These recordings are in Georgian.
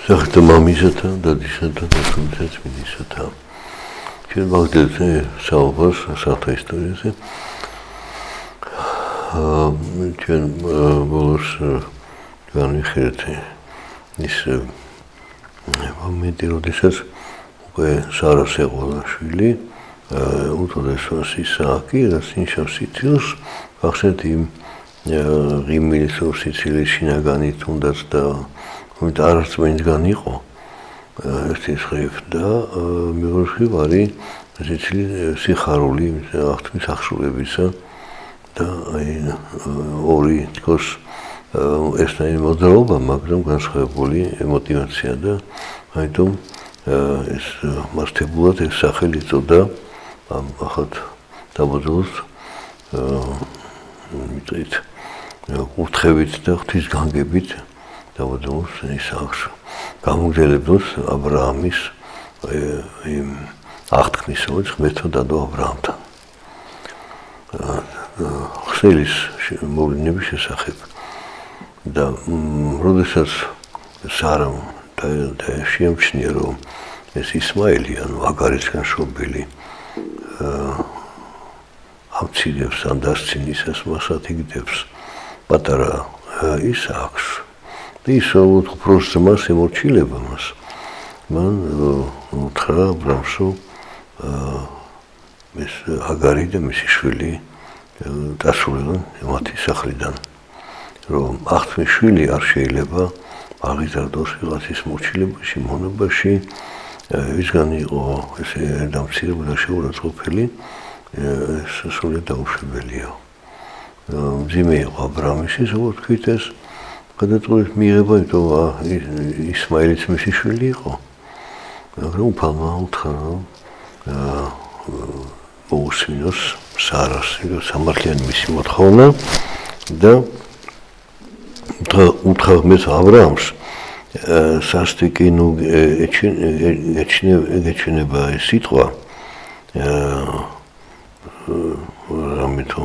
სახთა მამისათა, დადისათა და თუმცა წმინდისათა. ჩვენ ვაგდეთ საუბარს სათა ისტორიაზე. ჩვენ ბოლოს განვიხილეთ ის მომენტი, როდესაც უკვე სარა სეყოლაშვილი უთოდეს ისააკი, რაც ნიშნავს სიცილს, ახსენეთ იმ ღიმილის სიცილის შინაგანი თუნდაც და არასწმენისგან იყო ერთი მხრივ და მეორე მხრივ არის სიხარული აღთქმის აღსრულებისა და ორი თქოს ესნაირი მოძრაობა, მაგრამ განსხვავებული მოტივაცია და ამიტომ ეს მასშტაბურად ეს სახელი წოდა ამ ახალ დაბოძულს მიწით კურთხევით და ღვთისგანგებით დაბოძულს ისააკს გამოგზავნებულს აბრაამის იმ აღთქმის ღმერთთან და აბრაამთან ხსელის მოვლენების შესახებ და როდესაც სარამ და შეამჩნია რომ ეს ისმაილი ანუ აგარისგან შობილი ამცირებს ან დასცინისას მასად იგდებს პატარა ისააკს და ის უბრალოდ მას ემორჩილება მას მან უთხრა აბრამსო ეს აგარი და მისი შვილი დასრულებენ მათი სახლიდან რომ აღთქმის შვილი არ შეიძლება აღიზარდოს ვიღაცის მორჩილებაში, მონობაში, ვისგან იყო ესე დამცირებული და შეურაცხყოფილი, ეს სრულად დაუშვებელია. მძიმე იყო აბრაამისი, როგორც ვთქვით, ეს გადაწყვეტილების მიღება, იმიტომ ისმაილიც მისი შვილი იყო. მაგრამ უფალმა უთხრა, რომ მოусმინოს სარას, სამართლიანი მისი მოთხოვნა და უთხრა მეც აბრაამს სასტიკი ნუ ეჩნება ეს სიტყვა რამეთო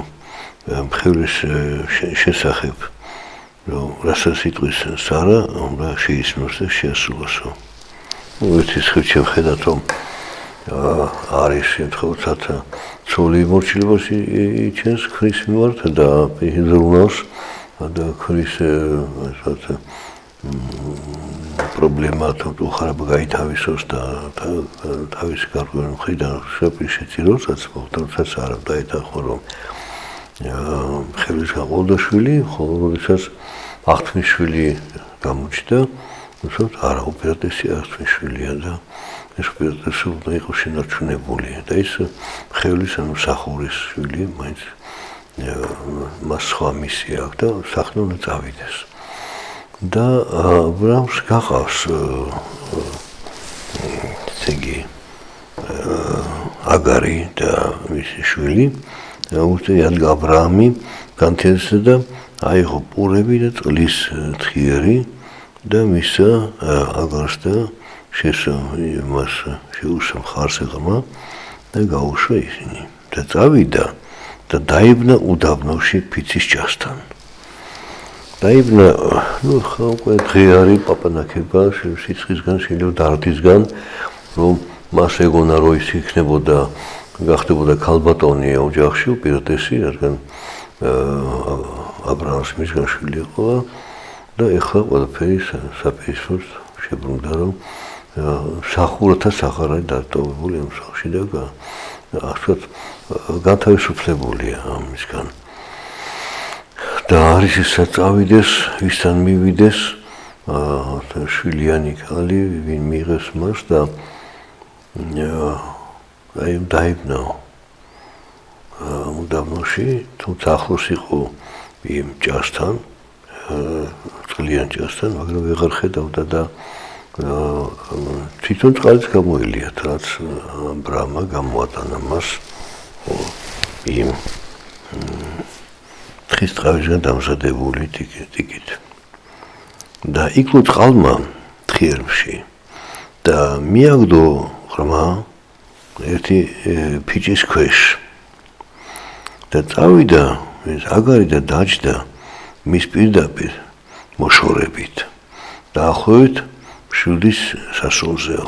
მხევის შესახებ რომ რასაც სიტყვის სარა უნდა შეისმოს და შეასრულოსო ერთის ხილჩემ ხედავთ რომ არის შემთხვევათაც ცოლი მორჩილებას იჩენს ქრის მიმართ და იზრუნავს და ქრის პრობლემა თუ ხარება გაითავისოს და თავის გარკვეულ მხრიდან შეპირშეციროს, როდესაც არ დაეთანხმა რომ ხელის გაყოლდაშვილი, ხოლო როდესაც აღთქმისშვილი გამოჩნდა, უცებ არა უპირატესი აღთქმისშვილია და ეს უპირატესი უნდა იყოს შენარჩუნებული და ის ხელის ანუ სახურის შვილი მაინც მას სხვა მისია აქვს და სახლი უნდა წავიდეს. და აბრაამს გახავს ცეგი აგარი და მისი შვილი და უსტეად აბრაამი განთესდა და აიღო პურები და წყლის თხიერი და მისცა აგარს და მას შეუშვა მხარზე ღრმა და გაუშვა ისინი და წავიდა და დაიბნა უდაბნოში ფიცის ჯასთან. დაიბნა, ნუ ხო უკვე დღე არის პაპანაკება სიცხისგან, შეიძლება დარდისგან, რომ მას ეგონა რომ ის იქნებოდა, გახდებოდა ქალბატონი ოჯახში უპირატესი, რადგან აბრაამს მისგან შვილი იყო და ეხლა ყველაფერი საპირისპიროს შებრუნდა, რომ სახურათა აღარ არის დატოვებული ამ სახლში და ასე განთავისუფლებულია ამისგან. და არის ისაც წავიდეს, ვისთან მივიდეს, შვილიანი ქალი, ვინ მიიღეს მას და დაიბნა უდაბნოში, თუმცა ახლოს იყო იმ ჭასთან, წყლიან ჭასთან, მაგრამ ვეღარ ხედავდა და თვითონ წყალიც გამოელიათ, რაც აბრაამმა გამოატანა მას იმ თხის ტყავისგან დამზადებული ტიკით. და იკლო წყალმა თხიერში და მიაგდო ღრმა ერთი ფიჭის ქვეშ და წავიდა ეს აგარი და დაჯდა მის პირდაპირ მოშორებით. და ახლოვით შვილის სასულზეო.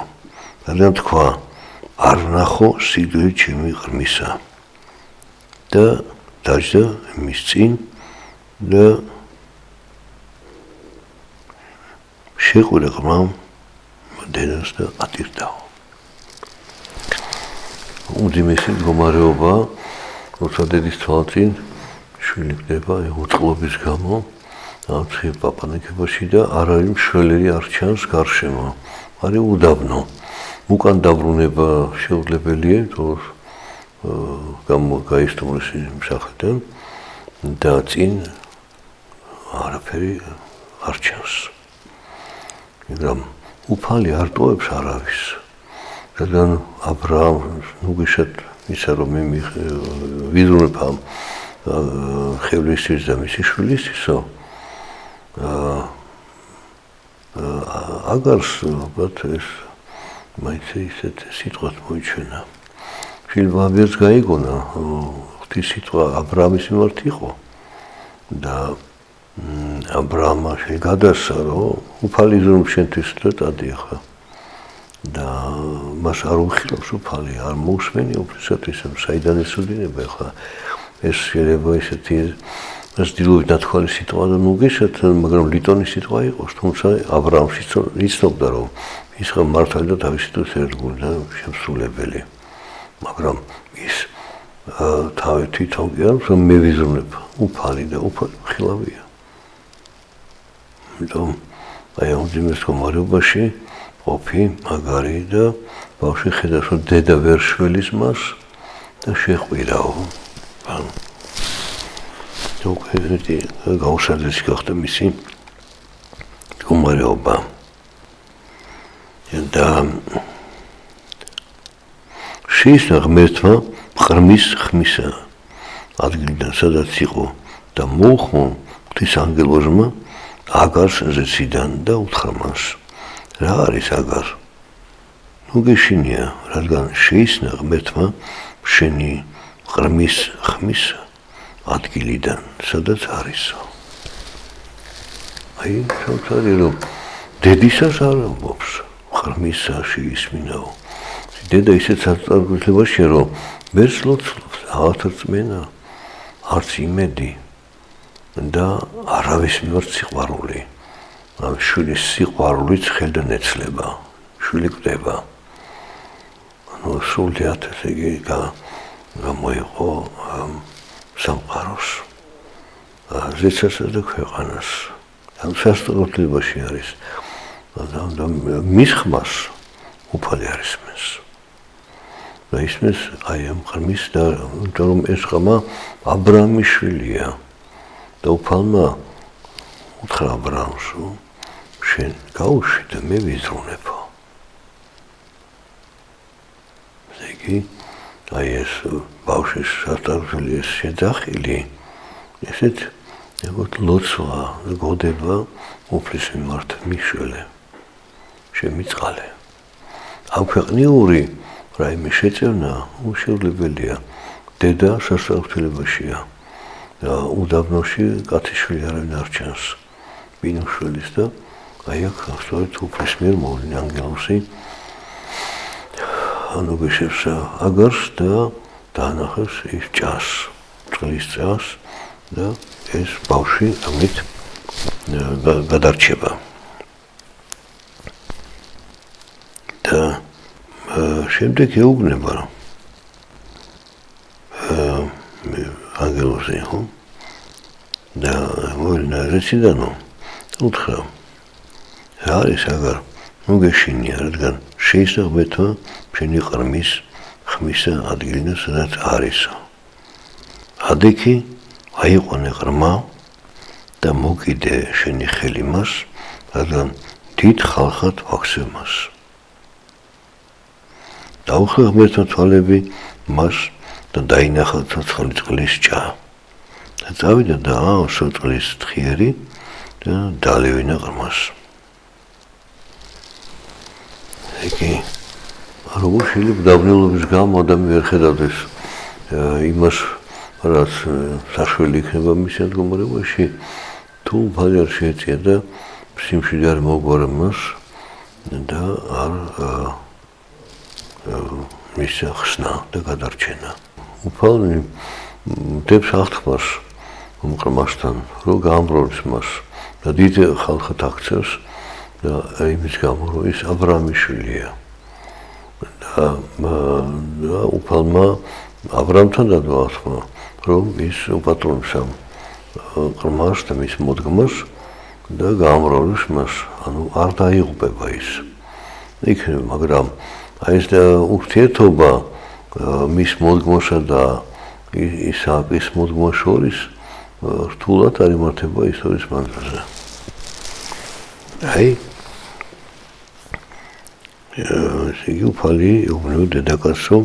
რადგან თქვა არ ვნახო სიკვდილი ჩემი ღრმისა და დაჯდა მის წინ და შეყვირა ღრმამ დედას და ატირდაო. უმძიმესი მდგომარეობა, როცა დედის თვალწინ შვილი ხდება უწყლობის გამო, ცხი პაპანიკებაში და არ არის მშველერი არ ჩანს გარშემო. არის უდაბნო. უკან დაბრუნება შეუძლებელია, თორე გაისტუმროს მსახეთთან და წინ არაფერი არ ჩანს. მაგრამ უფალი არ ტოვებს არავის. რადგან აბრაამს ნუგეშად ისა რომ მე ვიზრუნებ ამ ხევლისთვის და მისი შვილისთვისო აგარს ალბათ ეს მაინც ისეთ სიტყვას მოიჩვენა. შვილბაბიას გაიგონა ღვთის სიტყვა აბრაამის მიმართ იყო და აბრაამმა შეგადასა რომ უფალი ზრუნვ შენთვის და დადიხა და მას არ უხილავს უფალი არ მოусმენი უფლისათვის საიდან ესუდინება ხა ეს შეიძლება ისეთი ეს დილობით ნათქვამი სიტყვა და ნუგეშად მაგრამ ლიტონის სიტყვა იყოს თუმცა აბრაამს იცნობდა რომ ის ხა მართალი და თავისით ერთგული და შემსრულებელი მაგრამ ის თავი თვითონ კი არ რომ მე ვიზრუნებ უფალი და უფალი ხილავია იმიტომ აი ამ ძიმეს მდგომარეობაში ყოფი მაგარი და ბავშვი ხედავს რომ დედა ვერ შველის მას და შეყვირაო ან თუკი გაუსაძეს გახდა მისი მდგომარეობა და შეისნა ღმერთმა ღრმის ხმისა ადგილიდან სადაც იყო და მოუხმო ღვთის ანგელოზმა აგარს ზეციდან და უთხრა მას რა არის აგარ? ნუ გეშინია, რადგან შეისნა ღმერთმა შენი ღრმის ხმის ადგილიდან, სადაც არისო. აი, თორე რომ დედისას არ ამბობს, ღრმისა შეისმინაო. დედა ისეთ საწარგლებაშია, რომ ვერ სლოცლობს, აღარწმენა, არც იმედი და არავის მიმართ სიყვარული. ამ შვილის სიყვარულიც ხელიდან ეცლება, შვილი კვდება. ანუ სრულიად ესე იგი გამოიყო სამყაროს, ზეცასა და ქვეყანას. ამ სასწორებლებაში არის. და მის ხმას უფალი არ ისმენს. და ისმენს აი ამ ღრმის და რომ ეს ხმა აბრაამის შვილია და უფალმა უთხრა აბრაამს შენ გაუშვი და მე ვიზრუნებო. იგი აი ეს ბავშვის სასწაული ეს შეძახილი ესეთ ეგოთ ლოცვა გოდება უფლის მიმართ მიშველე შემიწყალე. აქვეყნიური რაიმე შეწევნა უშეულებელია დედა სასწაულებაშია და უდაბნოში კაციშვილი არავინ არ ჩანს ბინუშვილის და აი აქ სწორედ უფლის მიერ მოვლენ ანგელოზი ანუგეშებს აგარს და დაანახავს ის ჭას წყლის ჭას და ეს ბავშვი ამით გადარჩება და შემდეგ ეუბნება ანგელოზი და მოვლენა რეციდანო უთხრა რა არის აგარ ნუ გეშინია რადგან შეისნა ღმერთმა შენი ღრმის ხმისა ადგილიდან სადაც არისო ადექი აიყვანე ღრმა და მოკიდე შენი ხელი მას რადგან დიდ ხალხად ვაქცევ მას დაუხლე ღმერთმა თვალები მას და დაინახა ცოცხალი წყლის ჭა და წავიდა და აავსო წყლის თხიერი და დალევინა ღრმას იგი როგორ შეიძლება დაბრუნების გამო ადამიანი ვერ ხედავდეს იმას რაც საშველი იქნება მის მდგომარეობაში თუ უფალი არ შეეწია და სიმშვიდე არ მოგვარა მას და არ მისცა ხსნა და გადარჩენა. უფალნი დებს აღთქმას უმყრმასთან, რომ გაამროლის მას და დიდ ხალხად აქცევს და იმის გამო, რომ ის აბრამის შვილია. და უფალმა აბრამთან დადო აღთქმა, რომ ის უპატრონებს ამ ყრმას და მის მოდგმას და გაამროლის მას, ანუ არ დაიღუპება ის. იქნება, მაგრამ აი ეს ურთიერთობა მის მოდგმასა და ისააკის მოდგმას შორის რთულად არ იმართება ისტორიის მანძილზე. აი იგი უფალი ეუბნება დედაკაცს, რომ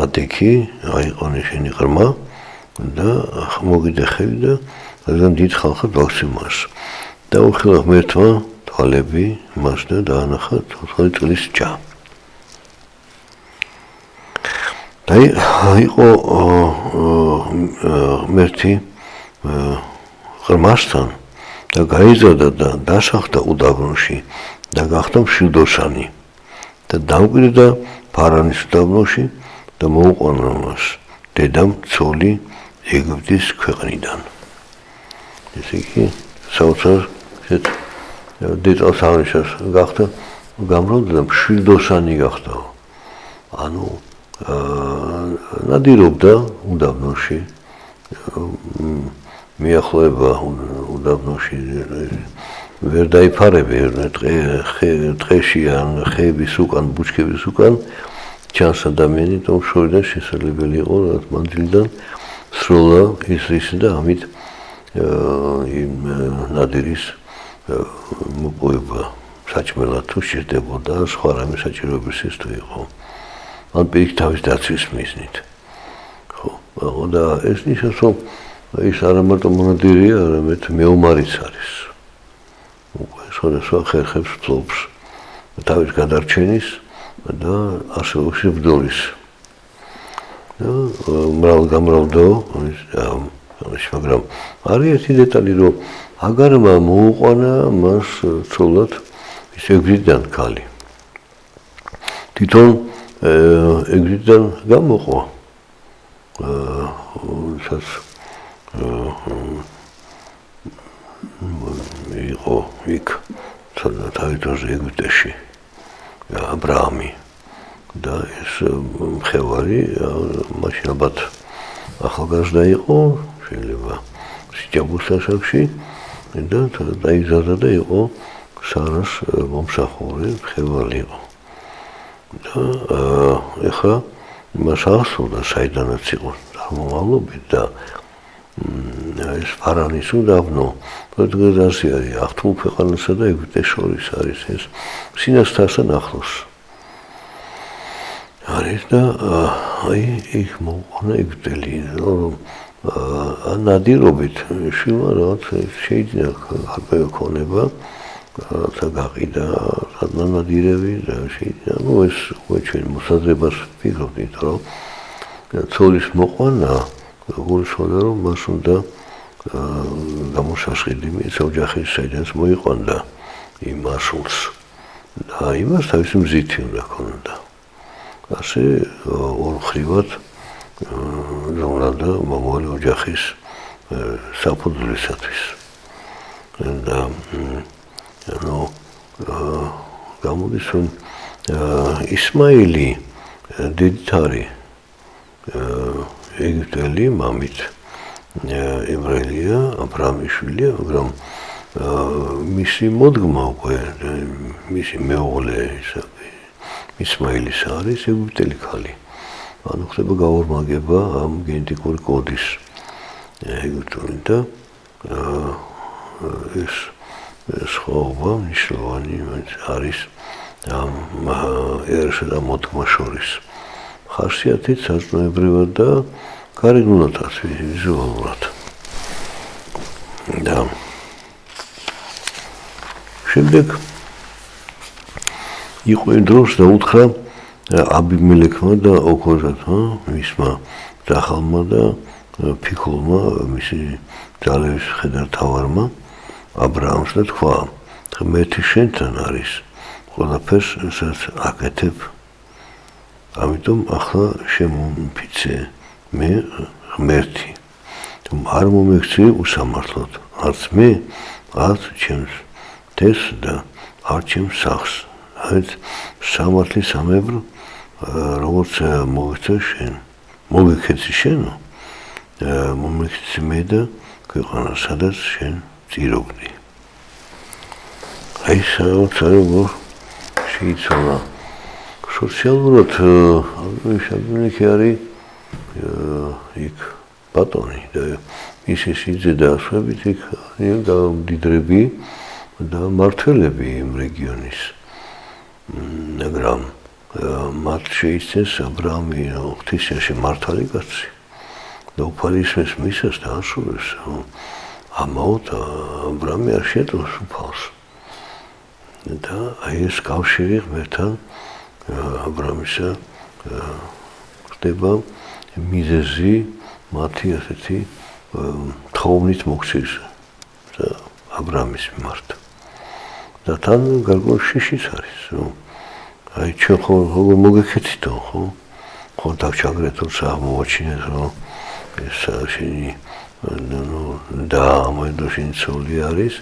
ატიკი აიყვანე შენი ყრმა და მოგიდე ხელი და ძალიან დიდ ხალხად ვაქცევ მას. და უხილო ღმერთმა თვალები მას და დაანახა 4 წლის ჯა. და იყო ღმერთი ღრმასთან და გაიზარდა და დასახლდა უდაბნოში და გახდა მშვიდოსანი და დამკვიდრდა ფარანის უდაბნოში და მოუყვანა მას დედამ ცოლი ეგვიპტის ქვეყნიდან. ესე იგი საოცარ დედალს გახდა გამრავლდა და მშვიდოსანი გახდა. ანუ ნადირობდა უდაბნოში, მიახლოება უდაბნოში ვერ დაიფარებია ტყეში ან ხეების უკან, ბუჩქების უკან ჩანს ადამიანი, თუმცა შორიდან შესაძლებელი იყო რაღაც მანძილიდან სროლა ისრისი და ამით იმ ნადირის მოპოვება საჭმელად თუ სჭირდებოდა, სხვა რამე საჭიროებისთვის თუ იყო. ან პირიქით თავის დაცვის მიზნით. ხო, და ეს ნიშნავს, რომ ის არა მარტო მონადირეა, არამედ მეომარიც არის. უკვე სხვადასხვა ხერხებს ფლობს თავის გადარჩენის და არსებობის ბრძოლის. და მრავალგამრავლდო, მაგრამ არის ერთი დეტალი, რომ აგარმა მოუყვანა მას ცოლად ის ეგვიპტიდან ქალი. თვითონ ეგვიპტიდან გამოყვა. სადაც იყო იქ თავიდანვე ეგვიპტეში აბრაამი და ეს მხევარი მაშინ ალბათ ახალგაზრდა იყო, შეიძლება სიჭაბუს ასაკში და დაიზარდა და იყო სარას მომსახურე მხევარი იყო. და ეხლა მას აღსურდა საიდანაც იყო წარმომავლობით და ეს ფარანის უდაბნო დღეს არის აღთმულ ქვეყანასა და ეგვიპტეს შორის არის ეს სინასთან ახლოს არის და აი იქ მოუყვანა ეგვიპტელი რომ ნადირობით შვილმა რაღაც შეიძლება ხალხი ქონება და გაყიდა ნადირები და შეიძლება ნუ ეს ჩვენ მოსაზრებას ვფიქრობთ რომ ცოლის მოყვანა გულისხმობდა რომ მას უნდა გამოსასყიდი მის ოჯახის საიდანაც მოიყვანდა იმ მასულს და იმას თავისი მზითი უნდა ქონოდა ასე ორმხრივად ზოგადად მომავალი ოჯახის საფუძვლისათვის და ანუ გამოდის რომ ისმაილი დიდით არის ეგვიპტელი მამით ებრაელია აბრაამის შვილია მაგრამ მისი მოდგმა უკვე მისი მეუღლე ისმაილის არის ეგვიპტელი ქალი ანუ ხდება გაორმაგება ამ გენეტიკური კოდის ეგვიპტური და ეს სხვაობა მნიშვნელოვანი არის ამ ერასა და მოდგმას შორის ხასიათით საზნაებრივად და გარეგნულადაც ვიზუალურად და შემდეგ იყო იმ დროს და უთხრა აბიმელექმა და ოქოზათმა მისმა ძახალმა და ფიქოლმა მისი ძალების მხედართავარმა აბრაამს და თქვა ღმერთი შენთან არის ყველაფერს სადაც აკეთებ. ამიტომ ახლა შემომფიცე მე ღმერთი. არ მომექცე უსამართლოდ, არც მე, არც ჩემს თეს და არც ჩემს სახლს. აი სამართლის სამებრ როგორც მოგეცე შენ, მოგექცე შენო, მომექცე მე და ქვეყანა სადაც შენ წირობდი. აი საოცარი შეიცვალა. სოციალურად შაბინიკი არის იქ ბატონი და ისე სიძე და ასვებით იქ მდიდრები და მართველები იმ რეგიონის. მაგრამ მათ შეიცეს აბრამი ღვთისიაში მართალი კაცი და უფალისმეს მისას და ასურებს. ამაოდ აბრამი არ შეძლოს უფალს. და აი ეს კავშირი ღმერთთან აბრამისა ხდება მიზეზი მათი ასეთი თხოვნით მოქცევის და აბრამის მიმართ. და თან გარკვეულ შიშიც არის. აი ჩვენ ხო მოგექეთითო ხო? ხო დავჩაგრეთოთ აღმოაჩინეთ რომ ეს შენი და ამოედოშინ ცოლი არის.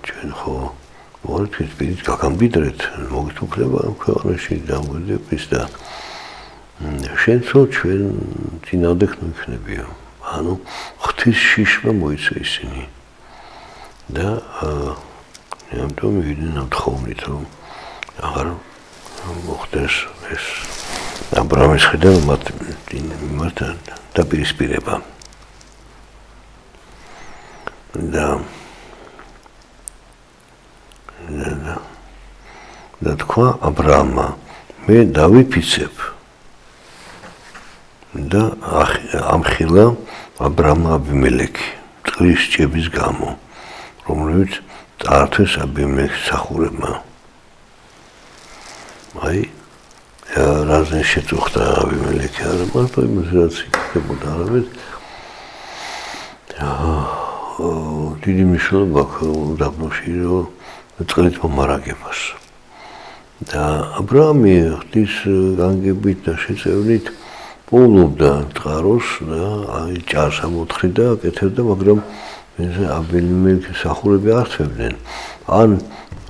ჩვენ ხო ვართ პირით გაგამბიდრეთ მოგით უფლება ქვეყანაში დამგვიდების და შენცო ჩვენ წინავდეთ მიქნებიო. ანუ ღვთის შიშმა მოიცა ისინი. და ამიტომ ვიდნენ ამ თხოვნით რომ აღარ მოხდეს ეს აბრამის ხედა მათ დაპირისპირება. და თქვა აბრამა მე დავიფიცებ და ამხილა აბრამა აბიმელექი წყლის ჭების გამო რომლებიც წაართვეს აბიმელექს სახურებმა. აი რაზეც შეწუხდა აბიმელექი არა მარტო იმას რაც იქნებოდა არამედ დიდი მნიშვნელობა დაბნოში რომ წყლით მომარაგებას. და აბრამი ღვთის განგებით და შეწევნით პოულობდა წყაროს და აი ჭარს ამოთხრიდა აკეთებდა, მაგრამ აბიმელექის სახურები არ თვებდნენ. ან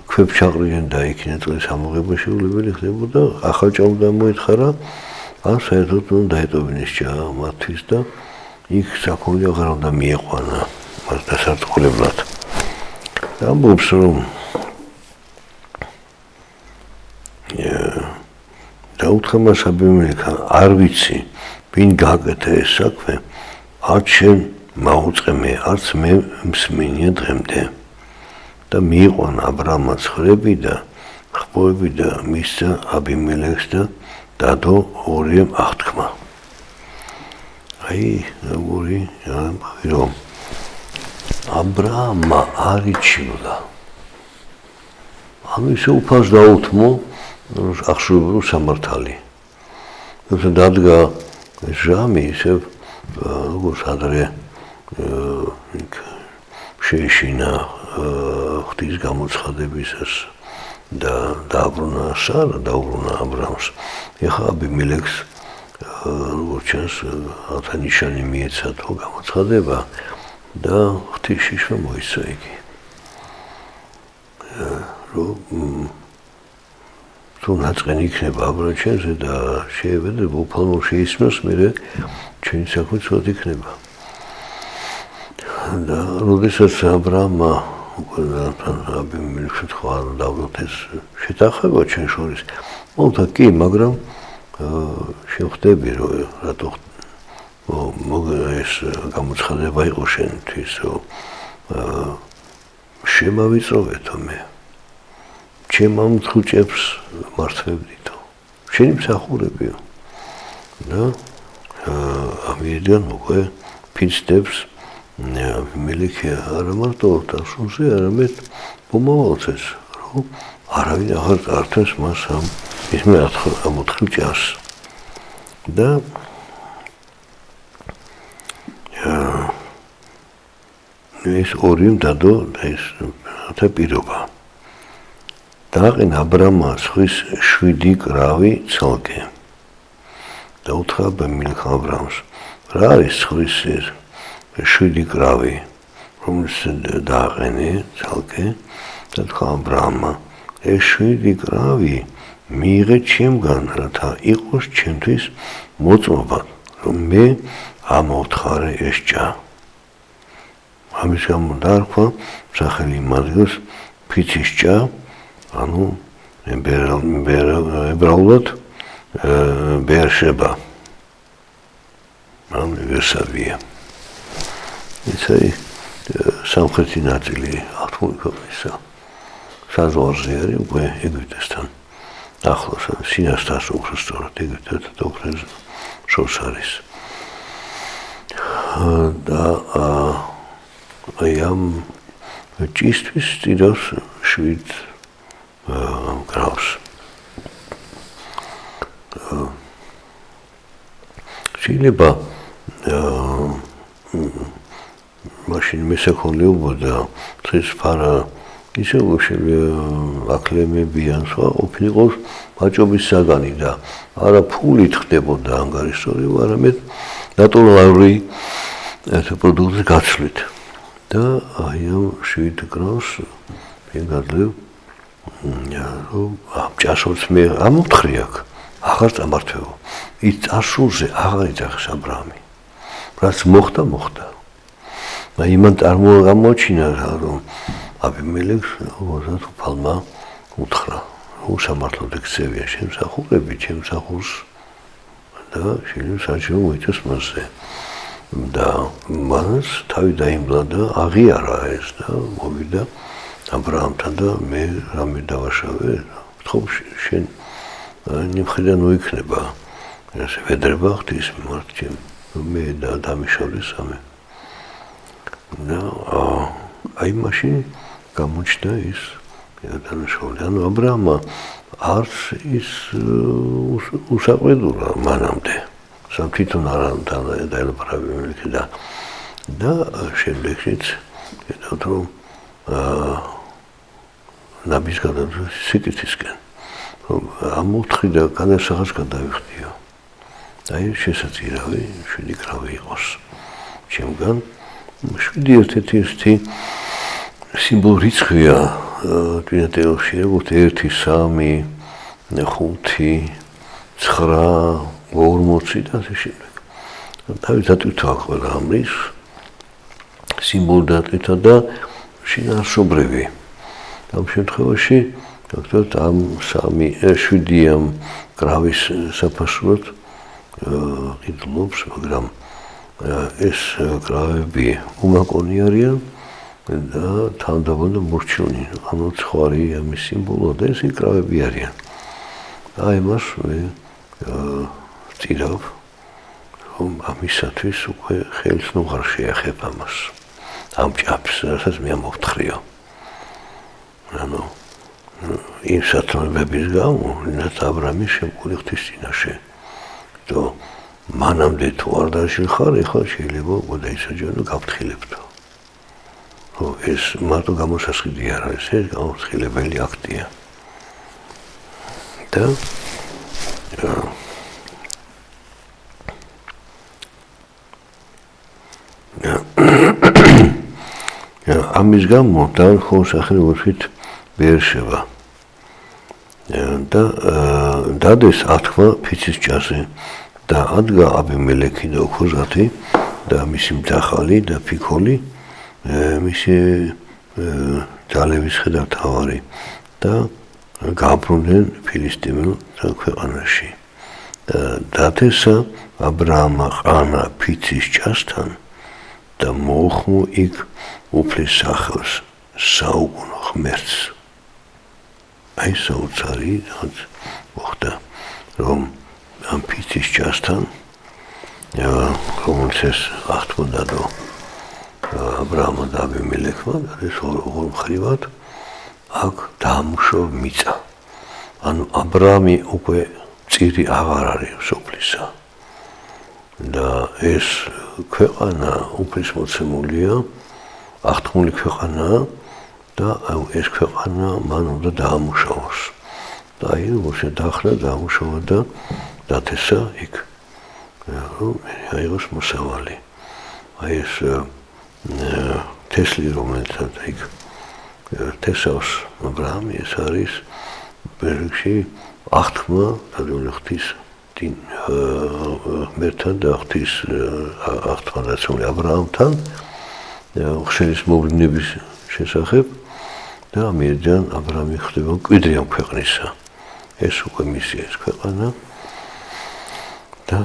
ქვებჩაყრიან და იქიდან წყლის ამოღება შეუძლებელი ხდებოდა, ახალ ჭამს მოითხარა, ან საერთოდ დაეტოვინეს ჭა მათთვის და იქ საქონლი აღარ უნდა მieყვანა მას დასარტყმლებლად. ამბობს რომ დაუთხა მას აბიმელექა არ ვიცი ვინ გააკეთა ეს საქმე, არც შენ მაუწყე მე, არც მე მსმინია დღემდე. და მიიყვანა აბრამა ცხრები და ხბოები და მისცა აბიმელექს და დადო ორიემ აღთქმა. აი როგორი რომ აბრამა არ იჩივლა. ანუ ისე უფალს დაუთმო ახშობილ სამართალი. თუმცა დადგა ჟამი ისე როგორც ადრე შეეშინა ღვთის გამოცხადებისას და დააბრუნა სარა, დაუბრუნა აბრამს. ეხლა აბიმელექს როგორც ჩანს ათანიშანი მიეცა თუ გამოცხადება და ღვთის შიშმა მოიცა იგი. რომ თუ ნაწყენი იქნება აბრაჩენზე და შეებედრება უფალმა შეისმოს, მერე ჩვენი საქმე ცუდ იქნება. და როდესაც აბრამა აბიმელექს თქვა დავდოთ ეს შეთანხმება ჩვენ შორის, მოვდა კი, მაგრამ შევხვდები რომ რატო ეს გამოცხადება იყო შენთვის, რომ შემავიწოვეთო მე. ჩემ ამ ხუჭებს მართვებდითო. შენი მსახურებიო. და ამიდან უკვე ფიცდებს აბიმელექი არა მარტო დასუნზე, არამედ მომავალთეს, რომ არავინ აღარ წართვეს მას ამ ისმე ამოთხილ ჭარს. და ეს ორი დადო ეს pirova. დააყენა აბრამმა ზღვის 7 კრავი ცალკე. და უთხრა აბიმელექ აბრამს, რა არის ზღვის 7 კრავი, რომელიც დააყენე ცალკე? და თქვა აბრამმა, ეს 7 კრავი მიიღე ჩემგან, რათა იყოს ჩემთვის მოწმობა, რომ მე ამოვთხარე ეს ჭა. ამის გამო დაარქვა სახელი იმ ადგილს ფიცის ჭა, ანუ ებრაულად ბეერშება. ანუ ვერსავია. ისე სამხრეთი ნაწილი ათმული ქვეყნისა საზღვარზე არის უკვე ეგვიპტესთან. ახლოს სინასტას უფრო სწორად ეგვიპტესთან და უკრაინას შორს არის. და აი ამ ჭისთვის წირავს 7 კრავს. შეიძლება მაშინ მესაქონლეობოდა დღეს ფარა ისე აკლემები ან სხვა ყოფილიყოს ვაჭრობის საგანი და არა ფულით ხდებოდა ანგარიშტორი, არამედ ნატურალური პროდუქტის გაცვლით. და აი ამ 7 კრავს მეგადლებ რომ ამ ჭაშორს მე ამოვთხრი აქ, აღარ წამართვეო. ის წარსულზე აღარ იძახეს აბრამი. რაც მოხდა. და იმან წარმოამოჩინა რომ აბიმელექს უბრალოდ უფალმა უთხრა, უსამართლოდ ექცევია შემსახურები ჩემსახურს და შეიძლება საჭირო მოიწეს მასზე. და მას თავი დაიმბლა და აღიარა ეს და მოვიდა აბრაამთან და მე რამე დავაშავე, ხო შენ ნიმხედან უიქნება ესე ვედრება ხდის მიმართ ჩემ მე და დამიშავე სამე. და აი მაშინ გამოჩნდა ის დანაშაული. ანუ აბრაამმა არც ის უსაყვედურა მანამდე. სამ თვითონ არანთან დაელაპარაკა აბიმელექი და შემდეგშიც ხედავთ რომ ნაბის გადადოს სიკეთისკენ. რომ ამოვთხრი და განასახას გადავიხდიო. აი შესაძირავი 7 კრავი იყოს ჩემგან. 7 ერთ-ერთი სიმბოლური რიცხვია ტვინატელში, როგორც 1, 3, 5, 9, 40 და ასე შემდეგ. თავის დატვირთვა ყველა ამის სიმბოლური დატვირთვა და შინაარსობრივი. ამ შემთხვევაში ვთქვათ ამ 7 კრავის საფასურად ყიდულობს, მაგრამ ეს კრავები უმაკონი არიან და თავდაპირველად მორჩილნი, ანუ ცხვარი ამის სიმბოლოა და ეს კრავები არიან. აი მას მე ვწირავ, რომ ამისათვის უკვე ხელს ნუღარ შეახებ ამას. ამ ჭაფს, რასაც მე ამოვთხრიო. ანუ იმ სათნოებების გამო, რაც აბრამის შემკული ღვთის წინაშე. და მანამდე თუ არ დაშილხარ, ეხლა შეიძლება უკვე დაისაჯო გავთხილებდო. ეს მარტო გამოსასყიდი არ არის, ეს გამოფრთხილებელი აქტია. და ამის გამო დაარქვა სახელმწიფოთვით ბეერშება. და დადეს ათქმა ფიცის ჭაზე და ადგა აბიმელექი და ოქოზათი და მისი მძახალი და ფიქოლი მისი ძალების ხედავთავარი და გაბრუნდნენ ფილისტიმელ ქვეყანაში. დათესა აბრაამმა ყანა ფიცის ჭასთან და მოუხმო იქ უფლის სახელს საუკუნო ღმერთს. აი საოცარი რაც მოხდა, რომ ამ ფიცის ჭასთან რომელიც ეს აღთქმა და აბრაამმა და აბიმელექმა და ეს ორ მხრივად აქ დაამუშო მიწა. ანუ აბრაამი უკვე წირი აღარ არის სოფლისა. და ეს ქვეყანა უფლის მოცემულია, აღთქმული ქვეყანაა და ეს ქვეყანა მან უნდა დაამუშავოს. და აი როგორც დახრა დაამუშავა და დათესა იქ. რომ აიღოს მოსავალი. აი ეს თესლი რომელსაც იქ თესავს აბრაამი ეს არის ბერგში აღთქმა დადებული ღვთის მერთან და ღვთის აღთქმა დაცული აბრაამთან ხსენის მოვლენების შესახებ და ამიერიდან აბრაამი ხდება მკვიდრი ამ ქვეყნისა. ეს უკვე მისი ეს ქვეყანა და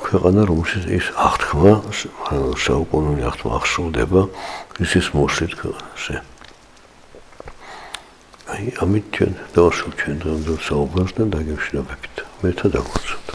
ქვეყანა რომელშიც ის აღთქმა საუკუნოვანი აღთქმა აღსრულდება ქრისტეს მოსვლით ქვეყანაზე. აი ამით ჩვენ დავასრულეთ ჩვენ დღევანდელ საუბარს და დაგემშვიდობებით. მერთა დაგვრჩათ.